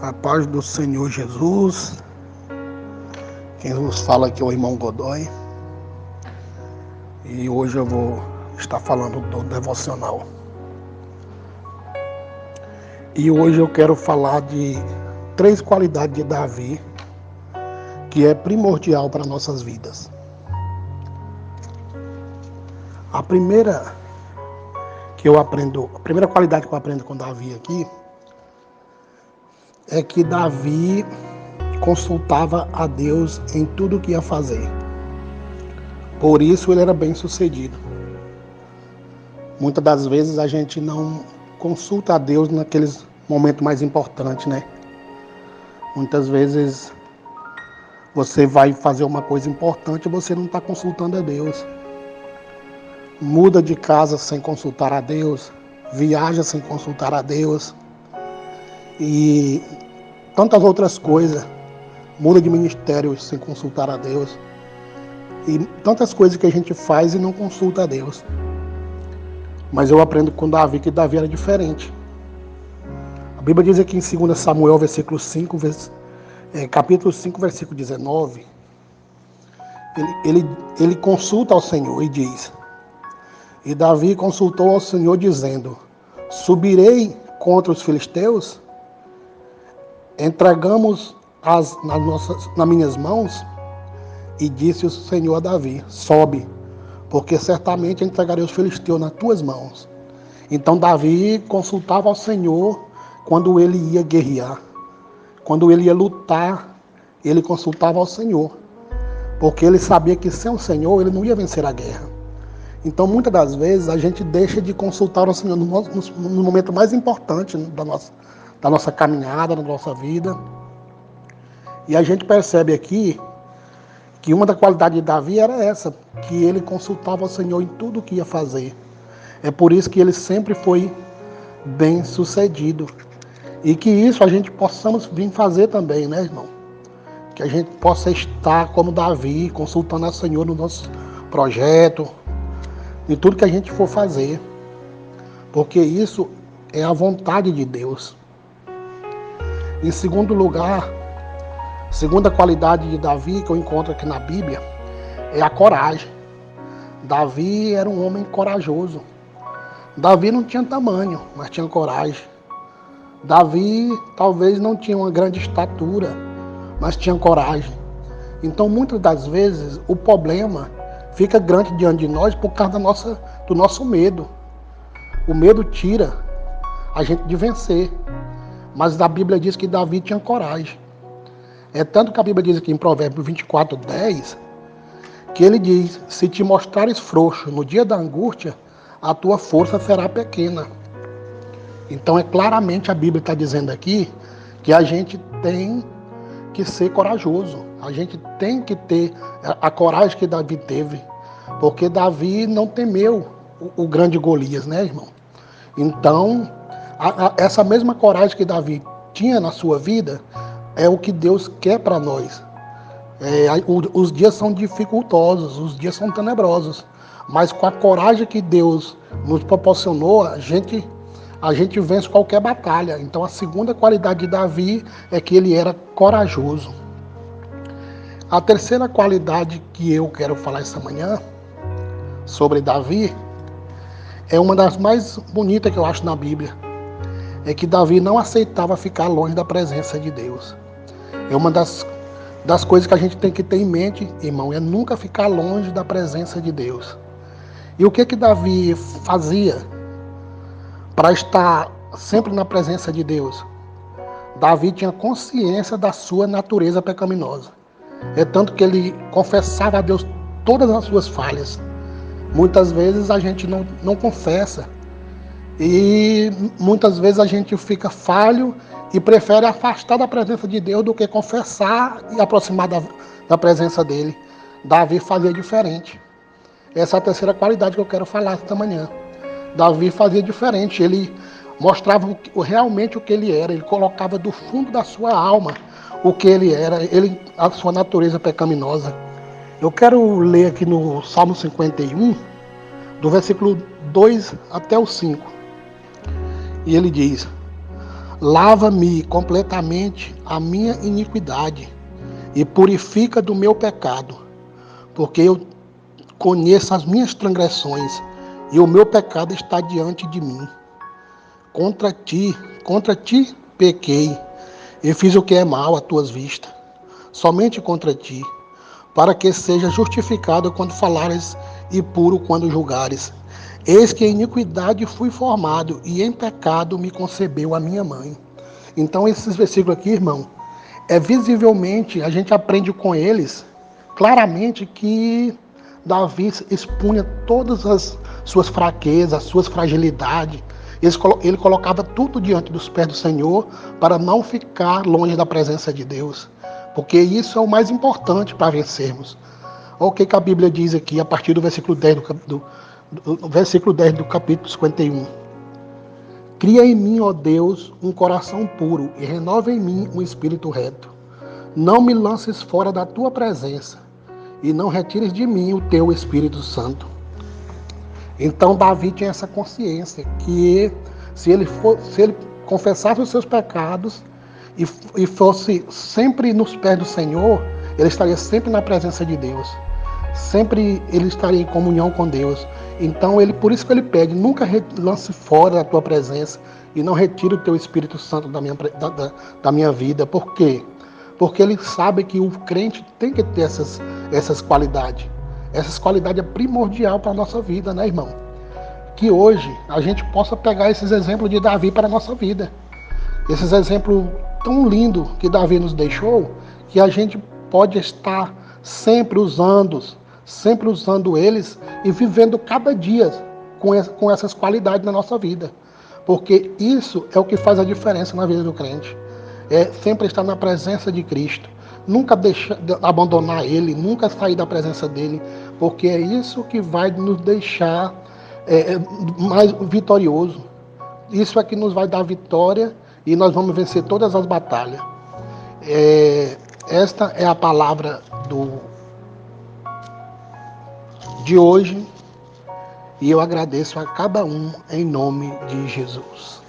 A paz do Senhor Jesus. Quem nos fala aqui é o irmão Godoy. E hoje eu vou estar falando do devocional. E hoje eu quero falar de 3 qualidades de Davi que é primordial para nossas vidas. A primeira qualidade que eu aprendo com Davi aqui é que Davi consultava a Deus em tudo o que ia fazer. Por isso ele era bem sucedido. Muitas das vezes a gente não consulta a Deus naqueles momentos mais importantes, né? Muitas vezes você vai fazer uma coisa importante e você não está consultando a Deus. Muda de casa sem consultar a Deus, viaja sem consultar a Deus e tantas outras coisas. Muda de ministério sem consultar a Deus. E tantas coisas que a gente faz e não consulta a Deus. Mas eu aprendo com Davi que Davi era diferente. A Bíblia diz aqui em 2 Samuel, capítulo 5, versículo 19, ele consulta ao Senhor e diz: E Davi consultou ao Senhor dizendo: Subirei contra os filisteus? Entregamos nas minhas mãos? E disse o Senhor a Davi: Sobe, porque certamente entregarei os filisteus nas tuas mãos. Então Davi consultava ao Senhor quando ele ia guerrear. Quando ele ia lutar, ele consultava ao Senhor. Porque ele sabia que sem o Senhor ele não ia vencer a guerra. Então muitas das vezes a gente deixa de consultar o Senhor no momento mais importante da nossa caminhada, da nossa vida. E a gente percebe aqui que uma das qualidades de Davi era essa, que ele consultava o Senhor em tudo o que ia fazer. É por isso que ele sempre foi bem sucedido. E que isso a gente possamos vir fazer também, né, irmão? Que a gente possa estar como Davi, consultando o Senhor no nosso projeto, em tudo que a gente for fazer. Porque isso é a vontade de Deus. Em segundo lugar, segunda qualidade de Davi que eu encontro aqui na Bíblia é a coragem. Davi era um homem corajoso. Davi não tinha tamanho, mas tinha coragem. Davi talvez não tinha uma grande estatura, mas tinha coragem. Então muitas das vezes o problema fica grande diante de nós por causa do nosso medo. O medo tira a gente de vencer. Mas a Bíblia diz que Davi tinha coragem. É tanto que a Bíblia diz aqui em Provérbios 24:10, que ele diz: Se te mostrares frouxo no dia da angústia, a tua força será pequena. Então claramente a Bíblia está dizendo aqui que a gente tem que ser corajoso. A gente tem que ter a coragem que Davi teve. Porque Davi não temeu o grande Golias, né, irmão? Então, essa mesma coragem que Davi tinha na sua vida é o que Deus quer para nós. Os dias são dificultosos, os dias são tenebrosos, mas com a coragem que Deus nos proporcionou, a gente vence qualquer batalha. Então a segunda qualidade de Davi é que ele era corajoso. A terceira qualidade que eu quero falar essa manhã sobre Davi é uma das mais bonitas que eu acho na Bíblia. É que Davi não aceitava ficar longe da presença de Deus. É uma das coisas que a gente tem que ter em mente, irmão, é nunca ficar longe da presença de Deus. E o que Davi fazia para estar sempre na presença de Deus? Davi tinha consciência da sua natureza pecaminosa. É tanto que ele confessava a Deus todas as suas falhas. Muitas vezes a gente não confessa. E muitas vezes a gente fica falho e prefere afastar da presença de Deus do que confessar e aproximar da presença dele. Davi fazia diferente. Essa é a terceira qualidade que eu quero falar esta manhã. Davi fazia diferente. Ele mostrava realmente o que ele era. Ele colocava do fundo da sua alma o que ele era, a sua natureza pecaminosa. Eu quero ler aqui no Salmo 51, do versículo 2 até o 5. E ele diz: Lava-me completamente a minha iniquidade e purifica do meu pecado, porque eu conheço as minhas transgressões e o meu pecado está diante de mim. Contra ti pequei e fiz o que é mal à tuas vistas, somente contra ti, para que seja justificado quando falares e puro quando julgares. Eis que em iniquidade fui formado e em pecado me concebeu a minha mãe. Então esses versículos aqui, irmão, visivelmente, a gente aprende com eles claramente que Davi expunha todas as suas fraquezas, as suas fragilidades. Ele colocava tudo diante dos pés do Senhor para não ficar longe da presença de Deus. Porque isso é o mais importante para vencermos. Olha o que a Bíblia diz aqui, a partir do versículo 10 do capítulo 51. Cria em mim, ó Deus, um coração puro e renova em mim um espírito reto. Não me lances fora da tua presença e não retires de mim o teu Espírito Santo. Então Davi tinha essa consciência que se ele confessasse os seus pecados e fosse sempre nos pés do Senhor, ele estaria sempre na presença de Deus. Sempre ele estaria em comunhão com Deus. Então, por isso que ele pede, nunca lance fora da tua presença e não retire o teu Espírito Santo da minha vida. Por quê? Porque ele sabe que o crente tem que ter essas qualidades. Essas qualidades é primordial para a nossa vida, né, irmão? Que hoje a gente possa pegar esses exemplos de Davi para a nossa vida. Esses exemplos tão lindos que Davi nos deixou, que a gente pode estar sempre usando eles e vivendo cada dia com essas qualidades na nossa vida. Porque isso é o que faz a diferença na vida do crente. É sempre estar na presença de Cristo. Nunca abandonar Ele, nunca sair da presença dEle, porque é isso que vai nos deixar mais vitorioso. Isso é que nos vai dar vitória e nós vamos vencer todas as batalhas. Esta é a palavra de hoje e eu agradeço a cada um em nome de Jesus.